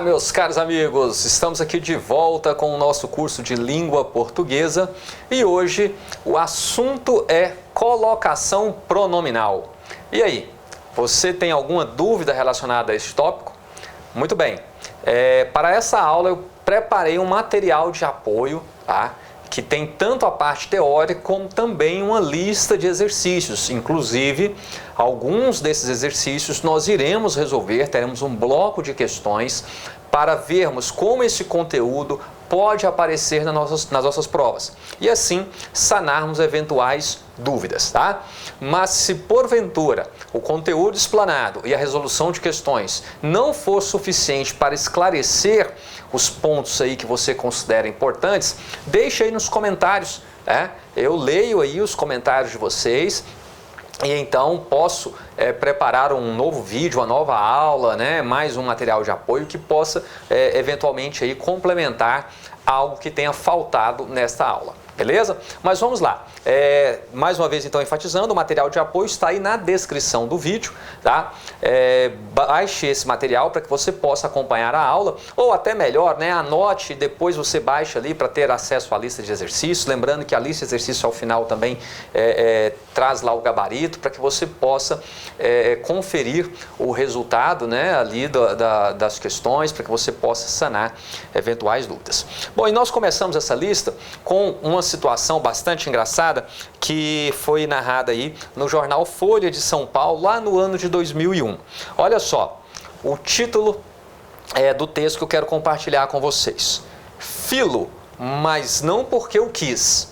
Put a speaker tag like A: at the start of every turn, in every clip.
A: meus caros amigos, estamos aqui de volta com o nosso curso de língua portuguesa e hoje o assunto é colocação pronominal. E aí, você tem alguma dúvida relacionada a este tópico? Muito bem, para essa aula eu preparei um material de apoio, tá? Que tem tanto a parte teórica como também uma lista de exercícios. Inclusive, alguns desses exercícios nós iremos resolver, teremos um bloco de questões para vermos como esse conteúdo pode aparecer nas nossas provas e assim sanarmos eventuais dúvidas, tá? Mas se porventura o conteúdo explanado e a resolução de questões não for suficiente para esclarecer os pontos aí que você considera importantes, deixe aí nos comentários, né? Eu leio aí os comentários de vocês e então posso preparar um novo vídeo, uma nova aula, né? Mais um material de apoio que possa eventualmente aí complementar algo que tenha faltado nesta aula. Beleza? Mas vamos lá. Mais uma vez, então, enfatizando, o material de apoio está aí na descrição do vídeo, tá? Baixe esse material para que você possa acompanhar a aula, ou até melhor, né? Anote e depois você baixa ali para ter acesso à lista de exercícios. Lembrando que a lista de exercícios ao final também traz lá o gabarito para que você possa conferir o resultado, né? Ali das questões, para que você possa sanar eventuais dúvidas. Bom, e nós começamos essa lista com uma situação bastante engraçada que foi narrada aí no jornal Folha de São Paulo lá no ano de 2001. Olha só, o título do texto que eu quero compartilhar com vocês. Filo, mas não porque eu quis.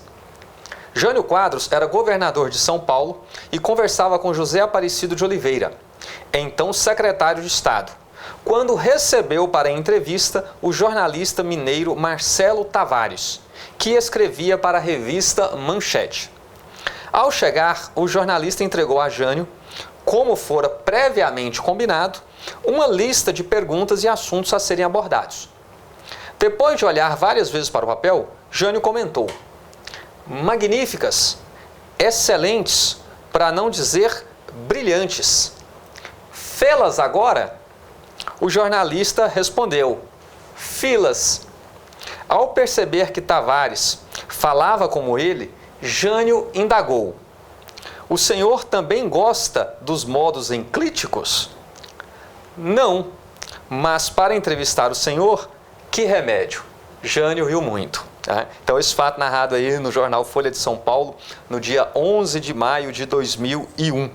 A: Jânio Quadros era governador de São Paulo e conversava com José Aparecido de Oliveira, então secretário de Estado, quando recebeu para a entrevista o jornalista mineiro Marcelo Tavares, que escrevia para a revista Manchete. Ao chegar, o jornalista entregou a Jânio, como fora previamente combinado, uma lista de perguntas e assuntos a serem abordados. Depois de olhar várias vezes para o papel, Jânio comentou: magníficas, excelentes, para não dizer brilhantes. Fê-las agora? O jornalista respondeu: filas. Ao perceber que Tavares falava como ele, Jânio indagou: o senhor também gosta dos modos enclíticos? Não, mas para entrevistar o senhor, que remédio? Jânio riu muito. Então esse fato narrado aí no jornal Folha de São Paulo no dia 11 de maio de 2001.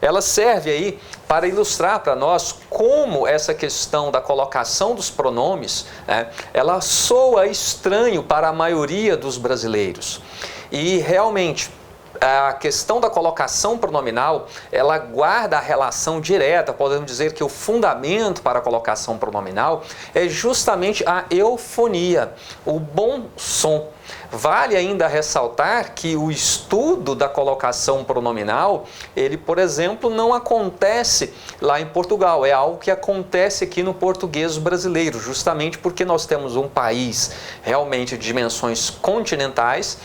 A: Ela serve aí para ilustrar para nós como essa questão da colocação dos pronomes, ela soa estranho para a maioria dos brasileiros. E realmente a questão da colocação pronominal, ela guarda a relação direta, podemos dizer que o fundamento para a colocação pronominal é justamente a eufonia, o bom som. Vale ainda ressaltar que o estudo da colocação pronominal, ele, por exemplo, não acontece lá em Portugal, é algo que acontece aqui no português brasileiro, justamente porque nós temos um país realmente de dimensões continentais,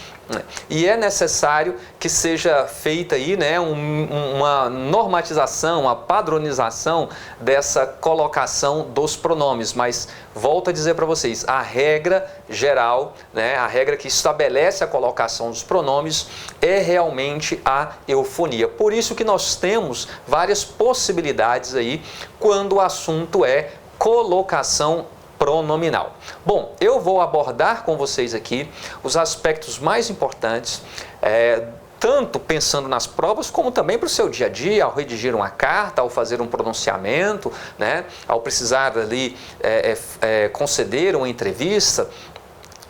A: e é necessário que seja feita aí, né, uma normatização, uma padronização dessa colocação dos pronomes. Mas volto a dizer para vocês, a regra geral, né, a regra que estabelece a colocação dos pronomes é realmente a eufonia. Por isso que nós temos várias possibilidades aí quando o assunto é colocação pronominal. Bom, eu vou abordar com vocês aqui os aspectos mais importantes, tanto pensando nas provas, como também para o seu dia a dia, ao redigir uma carta, ao fazer um pronunciamento, né, ao precisar ali conceder uma entrevista.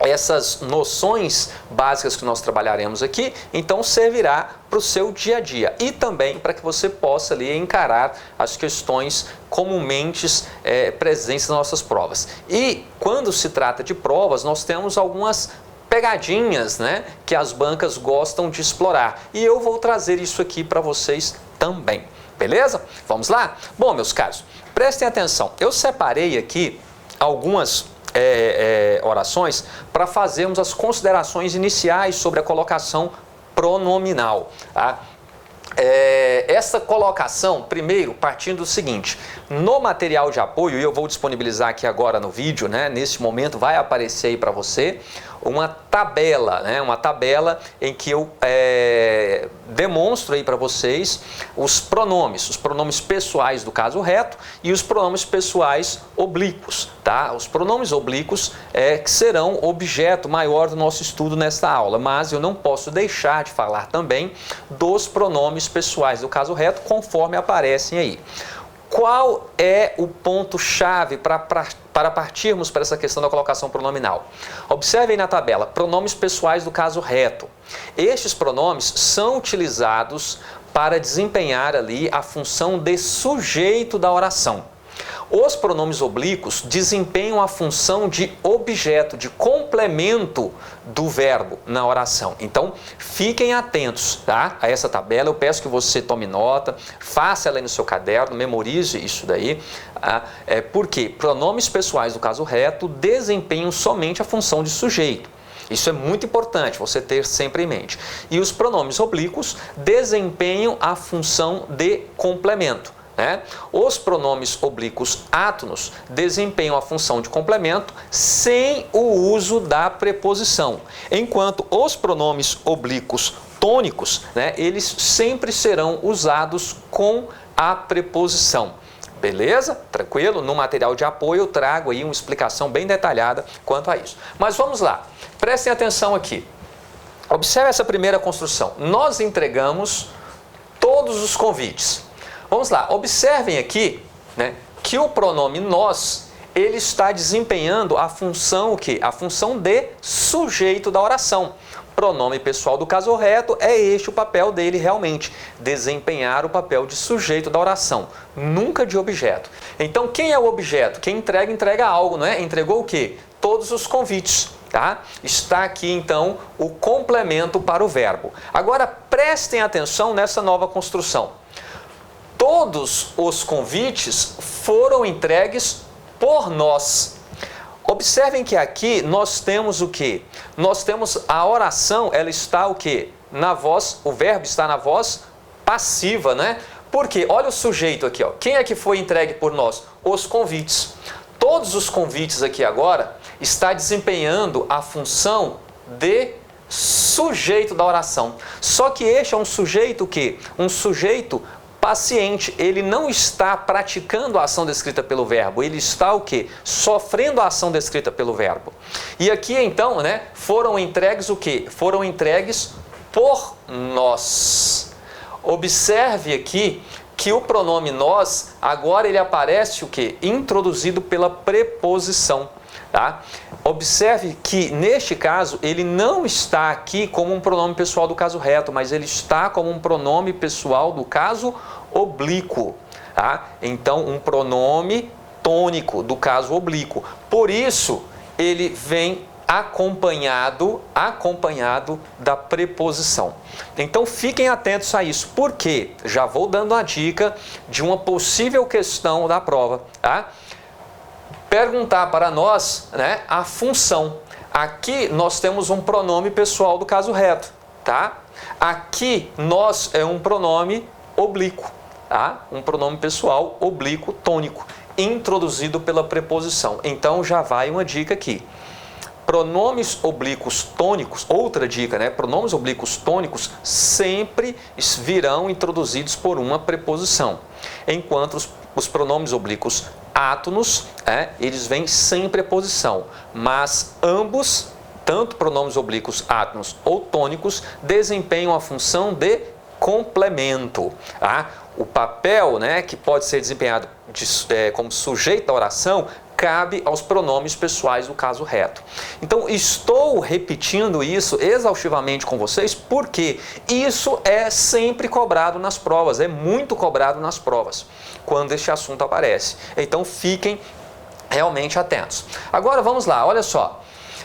A: Essas noções básicas que nós trabalharemos aqui, então servirá para o seu dia a dia e também para que você possa ali encarar as questões comumente presentes nas nossas provas. E quando se trata de provas, nós temos algumas pegadinhas, né, que as bancas gostam de explorar. E eu vou trazer isso aqui para vocês também. Beleza? Vamos lá? Bom, meus caros, prestem atenção. Eu separei aqui algumas orações para fazermos as considerações iniciais sobre a colocação pronominal. Tá? essa colocação, primeiro, partindo do seguinte, no material de apoio, e eu vou disponibilizar aqui agora no vídeo, né, nesse momento vai aparecer aí para você, uma tabela, né, uma tabela em que eu demonstro aí para vocês os pronomes pessoais do caso reto e os pronomes pessoais oblíquos, tá? Os pronomes oblíquos que serão objeto maior do nosso estudo nesta aula, mas eu não posso deixar de falar também dos pronomes pessoais do caso reto conforme aparecem aí. Qual é o ponto-chave para partirmos para essa questão da colocação pronominal? Observem na tabela, pronomes pessoais do caso reto. Estes pronomes são utilizados para desempenhar ali a função de sujeito da oração. Os pronomes oblíquos desempenham a função de objeto, de complemento do verbo na oração. Então, fiquem atentos, tá, a essa tabela. Eu peço que você tome nota, faça ela aí no seu caderno, memorize isso daí. Porque pronomes pessoais do caso reto desempenham somente a função de sujeito. Isso é muito importante você ter sempre em mente. E os pronomes oblíquos desempenham a função de complemento. Os pronomes oblíquos átonos desempenham a função de complemento sem o uso da preposição, enquanto os pronomes oblíquos tônicos, eles sempre serão usados com a preposição. Beleza? Tranquilo? No material de apoio eu trago aí uma explicação bem detalhada quanto a isso. Mas vamos lá, prestem atenção aqui. Observe essa primeira construção. Nós entregamos todos os convites. Vamos lá, observem aqui, que o pronome nós, ele está desempenhando a função o quê? A função de sujeito da oração. Pronome pessoal do caso reto é este o papel dele realmente, desempenhar o papel de sujeito da oração, nunca de objeto. Então quem é o objeto? Quem entrega, entrega algo, não é? Entregou o quê? Todos os convites. Tá? Está aqui então o complemento para o verbo. Agora prestem atenção nessa nova construção. Todos os convites foram entregues por nós. Observem que aqui nós temos o quê? Nós temos a oração, ela está o quê? Na voz, o verbo está na voz passiva, né? Porque olha o sujeito aqui, ó. Quem é que foi entregue por nós? Os convites. Todos os convites aqui agora está desempenhando a função de sujeito da oração. Só que este é um sujeito o quê? Um sujeito paciente, ele não está praticando a ação descrita pelo verbo, ele está o quê? Sofrendo a ação descrita pelo verbo. E aqui então, foram entregues o quê? Foram entregues por nós. Observe aqui que o pronome nós, agora ele aparece o quê? Introduzido pela preposição. Tá? Observe que, neste caso, ele não está aqui como um pronome pessoal do caso reto, mas ele está como um pronome pessoal do caso oblíquo. Tá? Então, um pronome tônico do caso oblíquo. Por isso, ele vem acompanhado da preposição. Então, fiquem atentos a isso, porque já vou dando a dica de uma possível questão da prova. Tá? Perguntar para nós, a função. Aqui nós temos um pronome pessoal do caso reto, tá? Aqui nós é um pronome oblíquo, tá? Um pronome pessoal oblíquo tônico, introduzido pela preposição. Então já vai uma dica aqui. Pronomes oblíquos tônicos, outra dica, pronomes oblíquos tônicos sempre virão introduzidos por uma preposição, enquanto os pronomes oblíquos átonos, eles vêm sem preposição, mas ambos, tanto pronomes oblíquos átonos ou tônicos, desempenham a função de complemento. Tá? O papel, que pode ser desempenhado como sujeito da oração, cabe aos pronomes pessoais do caso reto. Então, estou repetindo isso exaustivamente com vocês porque isso é sempre cobrado nas provas, é muito cobrado nas provas, quando este assunto aparece. Então, fiquem realmente atentos. Agora, vamos lá, olha só.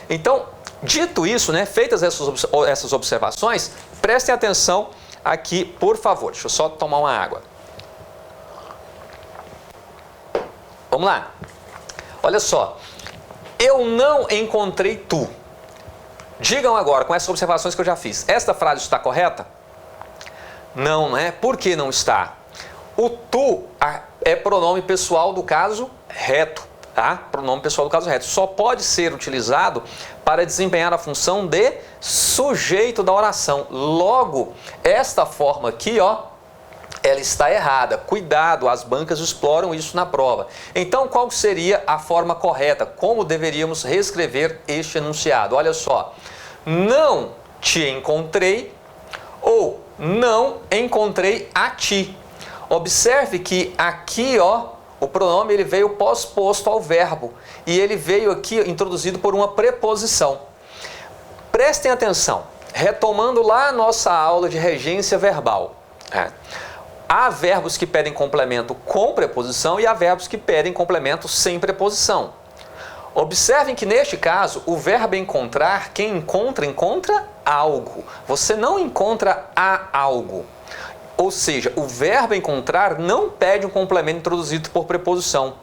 A: Então, dito isso, feitas essas observações, prestem atenção aqui, por favor. Deixa eu só tomar uma água. Vamos lá. Olha só, eu não encontrei tu. Digam agora, com essas observações que eu já fiz, esta frase está correta? Não, né? Por que não está? O tu é pronome pessoal do caso reto, tá? Pronome pessoal do caso reto. Só pode ser utilizado para desempenhar a função de sujeito da oração. Logo, esta forma aqui, ó, ela está errada. Cuidado, as bancas exploram isso na prova. Então, qual seria a forma correta? Como deveríamos reescrever este enunciado? Olha só. Não te encontrei ou não encontrei a ti. Observe que aqui, ó, o pronome ele veio pós-posto ao verbo e ele veio aqui introduzido por uma preposição. Prestem atenção, retomando lá a nossa aula de regência verbal. Há verbos que pedem complemento com preposição e há verbos que pedem complemento sem preposição. Observem que neste caso o verbo encontrar, quem encontra, encontra algo. Você não encontra a algo. Ou seja, o verbo encontrar não pede um complemento introduzido por preposição.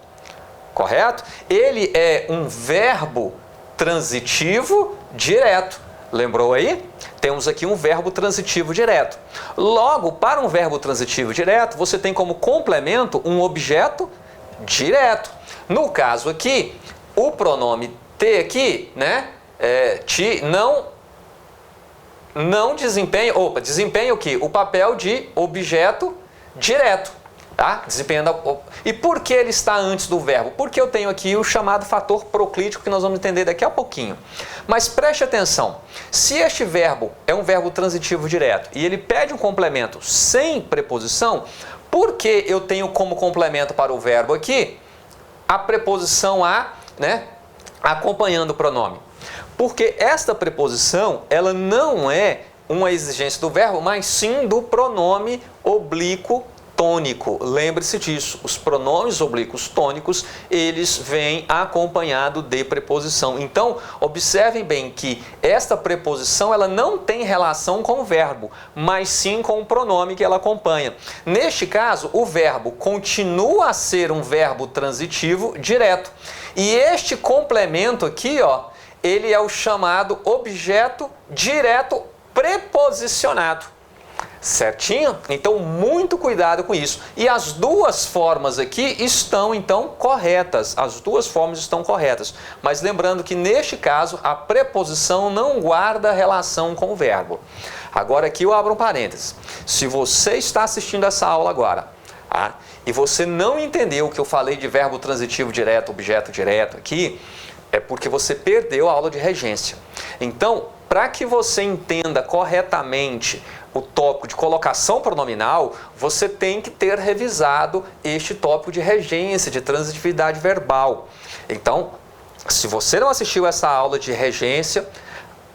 A: Correto? Ele é um verbo transitivo direto. Lembrou aí? Temos aqui um verbo transitivo direto. Logo, para um verbo transitivo direto, você tem como complemento um objeto direto. No caso aqui, o pronome te aqui, né? Te não desempenha, desempenha o quê? O papel de objeto direto, tá? Desempenhando. E por que ele está antes do verbo? Porque eu tenho aqui o chamado fator proclítico que nós vamos entender daqui a pouquinho. Mas preste atenção, se este verbo é um verbo transitivo direto e ele pede um complemento sem preposição, por que eu tenho como complemento para o verbo aqui a preposição a, né, acompanhando o pronome? Porque esta preposição, ela não é uma exigência do verbo, mas sim do pronome oblíquo tônico. Lembre-se disso, os pronomes oblíquos tônicos, eles vêm acompanhado de preposição. Então, observem bem que esta preposição, ela não tem relação com o verbo, mas sim com o pronome que ela acompanha. Neste caso, o verbo continua a ser um verbo transitivo direto. E este complemento aqui, ó, ele é o chamado objeto direto preposicionado. Certinho? Então, muito cuidado com isso. E as duas formas aqui estão, então, corretas. As duas formas estão corretas. Mas lembrando que, neste caso, a preposição não guarda relação com o verbo. Agora, aqui eu abro um parênteses. Se você está assistindo essa aula agora, e você não entendeu o que eu falei de verbo transitivo direto, objeto direto aqui, é porque você perdeu a aula de regência. Então, para que você entenda corretamente o tópico de colocação pronominal, você tem que ter revisado este tópico de regência, de transitividade verbal. Então, se você não assistiu essa aula de regência,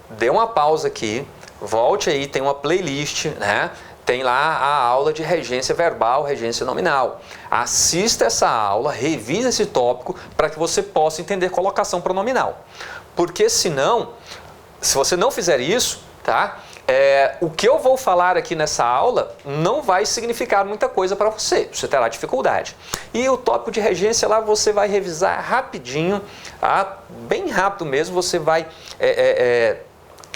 A: dê uma pausa aqui, volte aí, tem uma playlist, né? Tem lá a aula de regência verbal, regência nominal. Assista essa aula, revise esse tópico para que você possa entender colocação pronominal. Porque senão, se você não fizer isso, tá? O que eu vou falar aqui nessa aula não vai significar muita coisa para você. Você terá dificuldade. E o tópico de regência lá você vai revisar rapidinho, tá? Bem rápido mesmo, você vai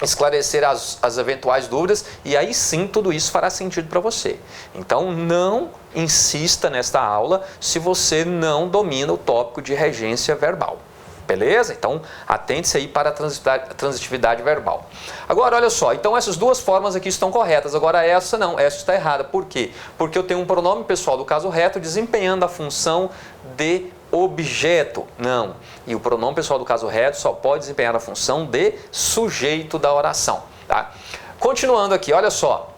A: esclarecer as eventuais dúvidas e aí sim tudo isso fará sentido para você. Então não insista nesta aula se você não domina o tópico de regência verbal. Beleza? Então atente-se aí para a transitividade verbal. Agora olha só, então essas duas formas aqui estão corretas, agora essa não, essa está errada. Por quê? Porque eu tenho um pronome pessoal do caso reto desempenhando a função de objeto, não. E o pronome pessoal do caso reto só pode desempenhar a função de sujeito da oração, tá? Continuando aqui, olha só.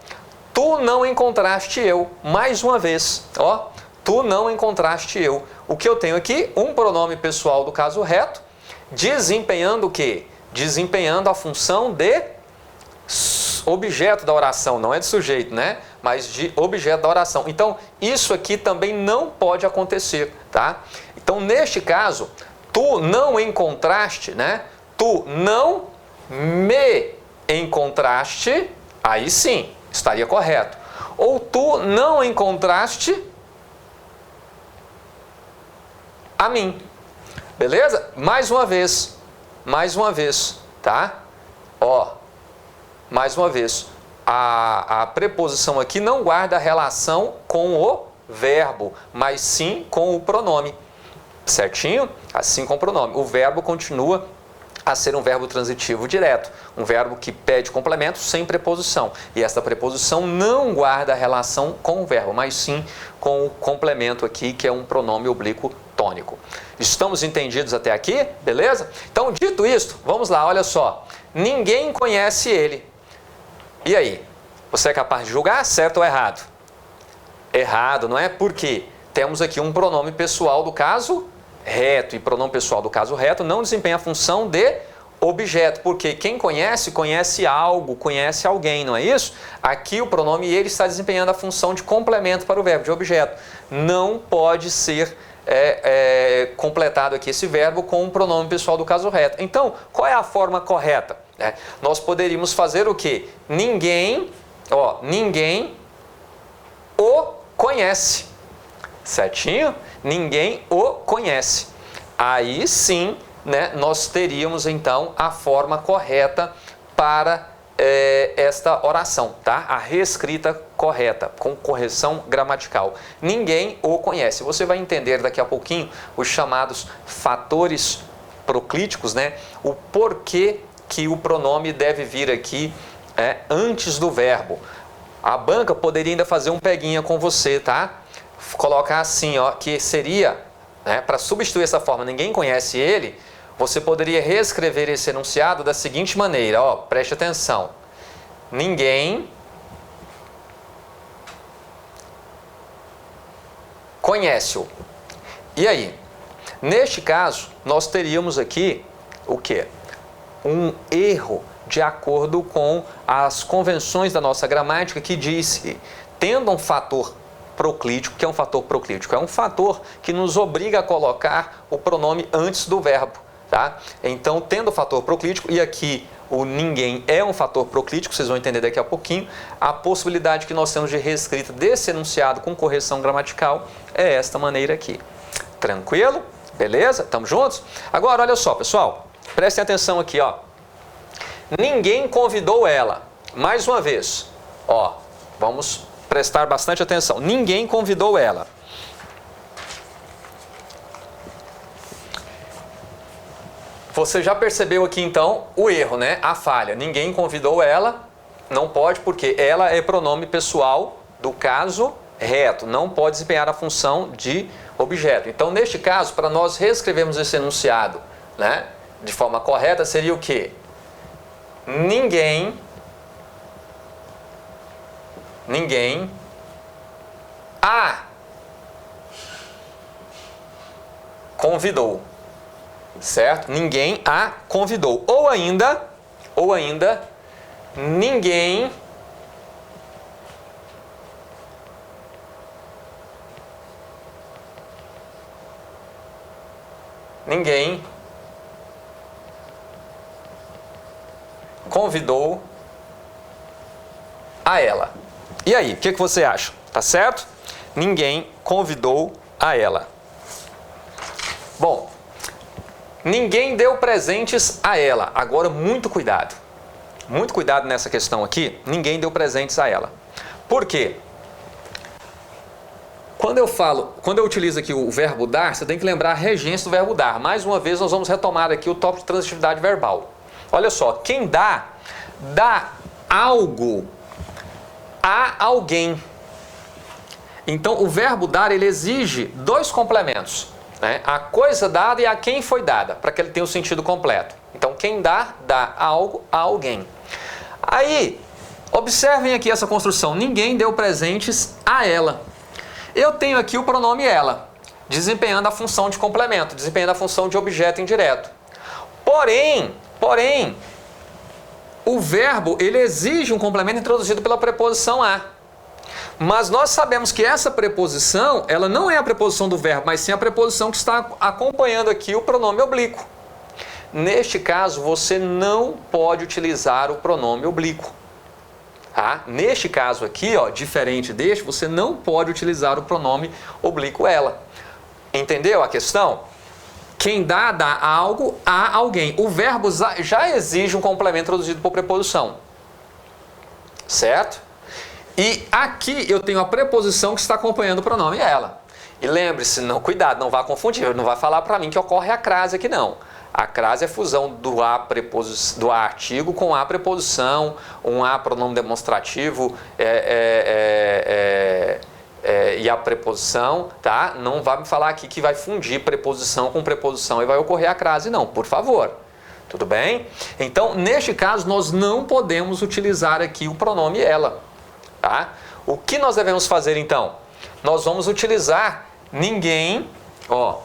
A: Tu não encontraste eu, mais uma vez, ó. Tu não encontraste eu. O que eu tenho aqui? Um pronome pessoal do caso reto, desempenhando o quê? Desempenhando a função de objeto da oração, não é de sujeito, né? Mas de objeto da oração. Então, isso aqui também não pode acontecer, tá? Então, neste caso, tu não encontraste, né? Tu não me encontraste, aí sim, estaria correto. Ou tu não encontraste a mim. Beleza? Mais uma vez, tá? Ó, mais uma vez. a preposição aqui não guarda relação com o verbo, mas sim com o pronome. Certinho? Assim com o pronome. O verbo continua a ser um verbo transitivo direto, um verbo que pede complemento sem preposição. E essa preposição não guarda relação com o verbo, mas sim com o complemento aqui, que é um pronome oblíquo tônico. Estamos entendidos até aqui? Beleza? Então, dito isto, vamos lá, olha só. Ninguém conhece ele. E aí? Você é capaz de julgar certo ou errado? Errado, não é? Por quê? Temos aqui um pronome pessoal do caso reto, e pronome pessoal do caso reto não desempenha a função de objeto, porque quem conhece, conhece algo, conhece alguém, não é isso? Aqui o pronome ele está desempenhando a função de complemento para o verbo, de objeto. Não pode ser completado aqui esse verbo com um pronome pessoal do caso reto. Então, qual é a forma correta? Nós poderíamos fazer o quê? Ninguém o conhece. Certinho? Ninguém o conhece. Aí sim, né, nós teríamos então a forma correta para esta oração, tá? A reescrita correta, com correção gramatical. Ninguém o conhece. Você vai entender daqui a pouquinho os chamados fatores proclíticos, né? O porquê que o pronome deve vir aqui antes do verbo. A banca poderia ainda fazer um peguinha com você, tá? Colocar assim, ó, que seria, né, para substituir essa forma, ninguém conhece ele, você poderia reescrever esse enunciado da seguinte maneira, ó, preste atenção. Ninguém conhece-o. E aí? Neste caso, nós teríamos aqui o quê? Um erro de acordo com as convenções da nossa gramática que diz que, tendo um fator proclítico, que é um fator proclítico? É um fator que nos obriga a colocar o pronome antes do verbo, tá? Então, tendo o fator proclítico, e aqui o ninguém é um fator proclítico, vocês vão entender daqui a pouquinho, a possibilidade que nós temos de reescrita desse enunciado com correção gramatical é esta maneira aqui. Tranquilo? Beleza? Estamos juntos? Agora, olha só, pessoal, prestem atenção aqui, ó. Ninguém convidou ela. Mais uma vez, ó, vamos prestar bastante atenção. Ninguém convidou ela. Você já percebeu aqui então o erro, né? A falha. Ninguém convidou ela, não pode, porque ela é pronome pessoal do caso reto, não pode desempenhar a função de objeto. Então, neste caso, para nós reescrevermos esse enunciado, né, de forma correta, seria o quê? Ninguém a convidou, certo? Ninguém a convidou. Ou ainda, ninguém convidou a ela. E aí, o que você acha? Tá certo? Ninguém convidou a ela. Bom, ninguém deu presentes a ela. Agora, muito cuidado. Muito cuidado nessa questão aqui. Ninguém deu presentes a ela. Por quê? Quando eu utilizo aqui o verbo dar, você tem que lembrar a regência do verbo dar. Mais uma vez, nós vamos retomar aqui o tópico de transitividade verbal. Olha só, quem dá algo a alguém. Então, o verbo dar, ele exige dois complementos, né? A coisa dada e a quem foi dada, para que ele tenha o sentido completo. Então, quem dá algo a alguém. Aí, observem aqui essa construção. Ninguém deu presentes a ela. Eu tenho aqui o pronome ela, desempenhando a função de complemento, desempenhando a função de objeto indireto. Porém, o verbo, ele exige um complemento introduzido pela preposição a. Mas nós sabemos que essa preposição, ela não é a preposição do verbo, mas sim a preposição que está acompanhando aqui o pronome oblíquo. Neste caso, você não pode utilizar o pronome oblíquo. Tá? Neste caso aqui, ó, diferente deste, você não pode utilizar o pronome oblíquo ela. Entendeu a questão? Quem dá algo a alguém. O verbo já exige um complemento introduzido por preposição. certo? E aqui eu tenho a preposição que está acompanhando o pronome ela. E lembre-se, não, cuidado, não vá confundir, não vai falar para mim que ocorre a crase aqui não. A crase é fusão do a artigo com a preposição, um a pronome demonstrativo e a preposição, tá? Não vai me falar aqui que vai fundir preposição com preposição e vai ocorrer a crase não, por favor. Tudo bem? Então, neste caso, nós não podemos utilizar aqui o pronome ela, tá? O que nós devemos fazer então? Nós vamos utilizar ninguém, ó.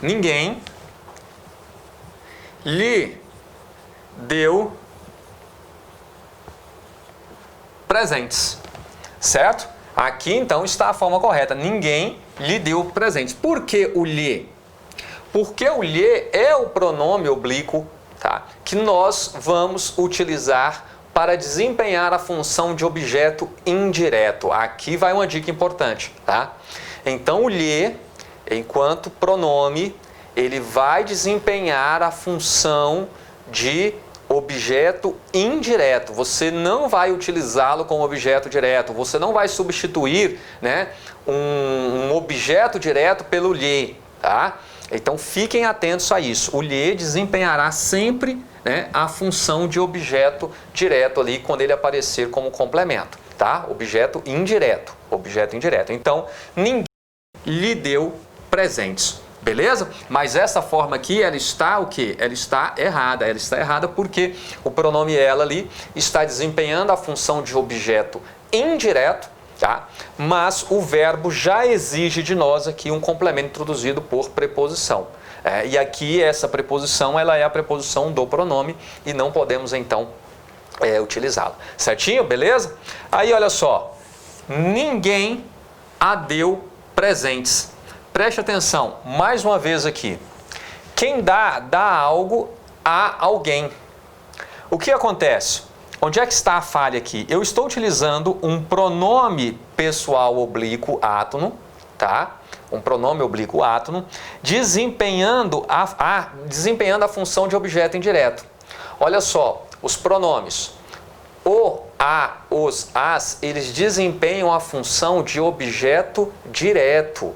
A: Ninguém lhe deu presentes, certo? Aqui então está a forma correta. Ninguém lhe deu presentes. Por que o lhe? Porque o lhe é o pronome oblíquo, tá? Que nós vamos utilizar para desempenhar a função de objeto indireto. Aqui vai uma dica importante, tá? Então o lhe, enquanto pronome, ele vai desempenhar a função de objeto indireto. Você não vai utilizá-lo como objeto direto. Você não vai substituir, né, um objeto direto pelo lhe, tá? Então fiquem atentos a isso. O lhe desempenhará sempre, né, a função de objeto direto ali quando ele aparecer como complemento, tá? Objeto indireto. Objeto indireto. Então ninguém lhe deu presentes. Beleza? Mas essa forma aqui, ela está o quê? Ela está errada. Ela está errada porque o pronome ela ali está desempenhando a função de objeto indireto, tá? Mas o verbo já exige de nós aqui um complemento introduzido por preposição. E aqui essa preposição, ela é a preposição do pronome e não podemos então utilizá-la. Certinho? Beleza? Aí olha só, ninguém a deu presentes. Preste atenção, mais uma vez aqui. Quem dá algo a alguém. O que acontece? Onde é que está a falha aqui? Eu estou utilizando um pronome pessoal oblíquo átono, tá? Um pronome oblíquo átono, desempenhando a função de objeto indireto. Olha só, os pronomes o, a, os, as, eles desempenham a função de objeto direto.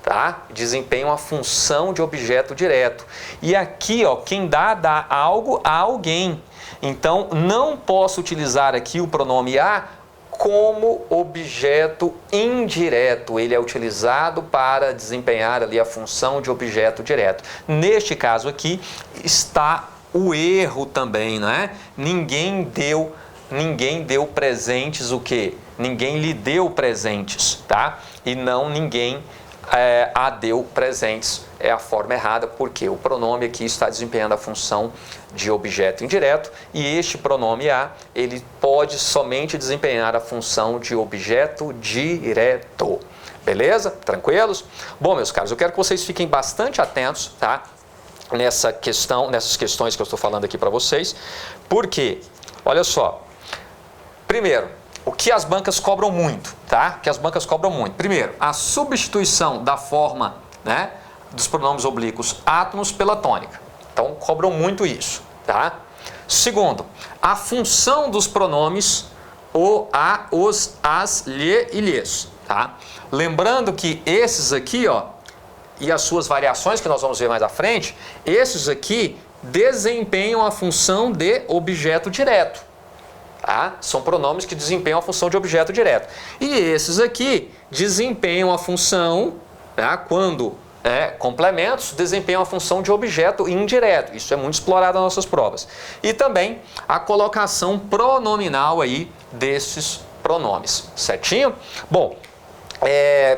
A: Tá? Desempenham a função de objeto direto. E aqui, ó, quem dá algo a alguém. Então, não posso utilizar aqui o pronome a como objeto indireto. Ele é utilizado para desempenhar ali a função de objeto direto. Neste caso aqui, está o erro também, não é? Ninguém deu presentes o quê? Ninguém lhe deu presentes, tá? E não ninguém a deu presentes, é a forma errada, porque o pronome aqui está desempenhando a função de objeto indireto e este pronome a, ele pode somente desempenhar a função de objeto direto. Beleza? Tranquilos? Bom, meus caros, eu quero que vocês fiquem bastante atentos, tá? Nessas questões que eu estou falando aqui para vocês, porque, olha só, primeiro, o que as bancas cobram muito, tá? O que as bancas cobram muito. Primeiro, a substituição da forma, né, dos pronomes oblíquos átonos pela tônica. Então, cobram muito isso, tá? Segundo, a função dos pronomes o, a, os, as, lhe e lhes, tá? Lembrando que esses aqui, ó, e as suas variações que nós vamos ver mais à frente, esses aqui desempenham a função de objeto direto. Tá? São pronomes que desempenham a função de objeto direto. E esses aqui desempenham a função, tá? Quando complementos, desempenham a função de objeto indireto. Isso é muito explorado nas nossas provas. E também a colocação pronominal aí desses pronomes. Certinho? Bom,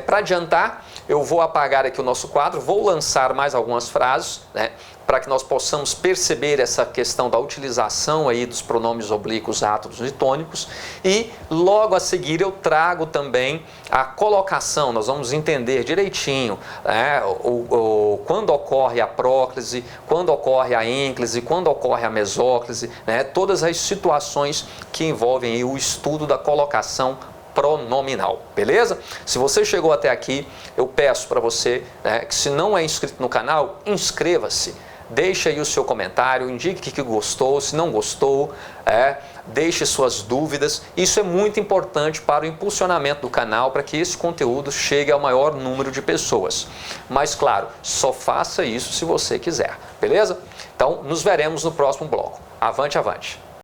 A: para adiantar, eu vou apagar aqui o nosso quadro, vou lançar mais algumas frases, né? Para que nós possamos perceber essa questão da utilização aí dos pronomes oblíquos átonos e tônicos, e logo a seguir eu trago também a colocação. Nós vamos entender direitinho, né, quando ocorre a próclise, quando ocorre a ênclise, quando ocorre a mesóclise, né, todas as situações que envolvem aí o estudo da colocação pronominal, beleza? Se você chegou até aqui, eu peço para você, né, que se não é inscrito no canal, inscreva-se. deixe aí o seu comentário, indique que gostou, se não gostou, deixe suas dúvidas. Isso é muito importante para o impulsionamento do canal, para que esse conteúdo chegue ao maior número de pessoas. Mas claro, só faça isso se você quiser, beleza? Então, nos veremos no próximo bloco. Avante, avante!